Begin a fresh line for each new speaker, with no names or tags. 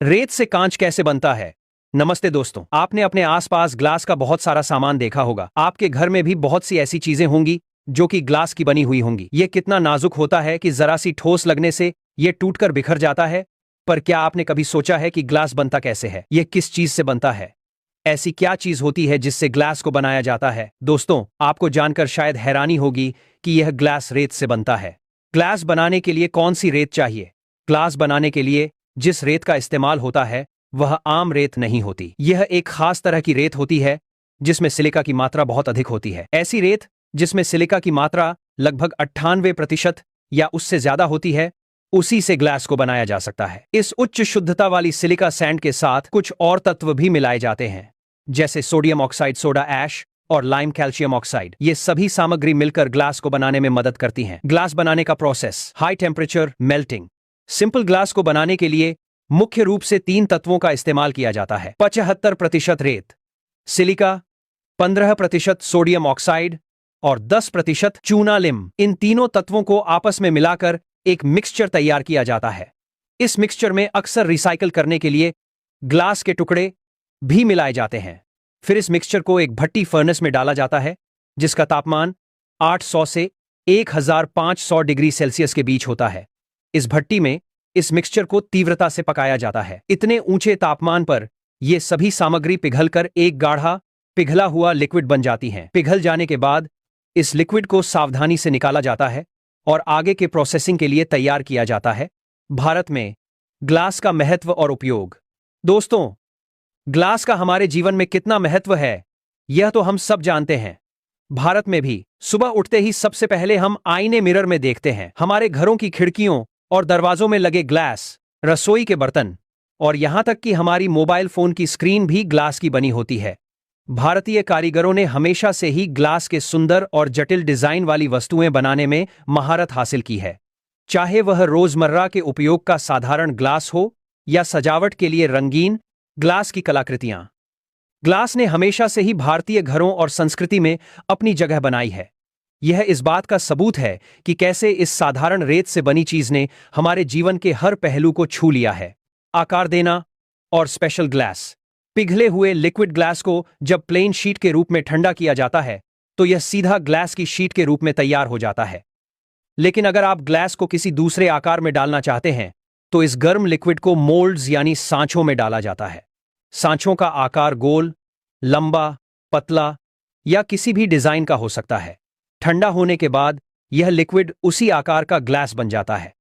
रेत से कांच कैसे बनता है? नमस्ते दोस्तों, आपने अपने आसपास ग्लास का बहुत सारा सामान देखा होगा। आपके घर में भी बहुत सी ऐसी चीजें होंगी जो कि ग्लास की बनी हुई होंगी। ये कितना नाजुक होता है कि जरा सी ठोस लगने से ये टूटकर बिखर जाता है। पर क्या आपने कभी सोचा है कि ग्लास बनता कैसे है? ये किस चीज से बनता है? ऐसी क्या चीज होती है जिससे ग्लास को बनाया जाता है? दोस्तों, आपको जानकर शायद हैरानी होगी कि यह ग्लास रेत से बनता है। ग्लास बनाने के लिए कौन सी रेत चाहिए? ग्लास बनाने के लिए जिस रेत का इस्तेमाल होता है वह आम रेत नहीं होती। यह एक खास तरह की रेत होती है जिसमें सिलिका की मात्रा बहुत अधिक होती है। ऐसी रेत जिसमें सिलिका की मात्रा लगभग 98% या उससे ज्यादा होती है, उसी से ग्लास को बनाया जा सकता है। इस उच्च शुद्धता वाली सिलिका सैंड के साथ कुछ और तत्व भी मिलाए जाते हैं, जैसे सोडियम ऑक्साइड, सोडा ऐश और लाइम कैल्शियम ऑक्साइड। ये सभी सामग्री मिलकर ग्लास को बनाने में मदद करती हैं। ग्लास बनाने का process: high temperature melting. Simple glass को बनाने के लिए मुख्य रूप से 3 तत्वों का इस्तेमाल किया जाता है: 75% रेत, सिलिका, 15% सोडियम ऑक्साइड और 10% चूना लिम। इन तीनों तत्वों को आपस में मिलाकर एक मिक्सचर तैयार किया जाता है। इस मिक्सचर में अक्सर रिसाइकल करने के लिए ग्लास के टुकड़े भी मिलाए जाते हैं। फिर इस मिक्सचर को एक भट्टी फर्नेस में डाला जाता है जिसका तापमान 800 से 1500 डिग्री सेल्सियस के बीच होता है। इस भट्टी में इस मिक्सचर को तीव्रता से पकाया जाता है। इतने ऊंचे तापमान पर यह सभी सामग्री पिघलकर एक गाढ़ा पिघला हुआ लिक्विड बन जाती हैं। पिघल जाने के बाद इस लिक्विड को सावधानी से निकाला जाता है और आगे के प्रोसेसिंग के लिए तैयार किया जाता है। भारत में ग्लास का महत्व और उपयोग। दोस्तों, ग्लास का हमारे जीवन में कितना महत्व है यह तो हम सब जानते हैं। भारत में भी सुबह उठते ही सबसे पहले हम आईने मिरर में देखते हैं। हमारे घरों की खिड़कियों और दरवाजों में लगे ग्लास, रसोई के बर्तन और यहां तक कि हमारी मोबाइल फोन की स्क्रीन भी ग्लास की बनी होती है। भारतीय कारीगरों ने हमेशा से ही ग्लास के सुंदर और जटिल डिजाइन वाली वस्तुएं बनाने में महारत हासिल की है। चाहे वह रोजमर्रा के उपयोग का साधारण ग्लास हो या सजावट के लिए रंगीन ग्लास की कलाकृतियां, ग्लास ने हमेशा से ही भारतीय घरों और संस्कृति में अपनी जगह बनाई है। यह इस बात का सबूत है कि कैसे इस साधारण रेत से बनी चीज ने हमारे जीवन के हर पहलू को छू लिया है। आकार देना और स्पेशल ग्लास। पिघले हुए लिक्विड ग्लास को जब प्लेन शीट के रूप में ठंडा किया जाता है तो यह सीधा ग्लास की शीट के रूप में तैयार हो जाता है। लेकिन अगर आप ग्लास को किसी दूसरे आकार में डालना चाहते हैं तो इस गर्म लिक्विड को मोल्ड्स यानी सांचों में डाला जाता है। सांचों का आकार गोल, लंबा, पतला या किसी भी डिजाइन का हो सकता है। ठंडा होने के बाद यह लिक्विड उसी आकार का ग्लास बन जाता है।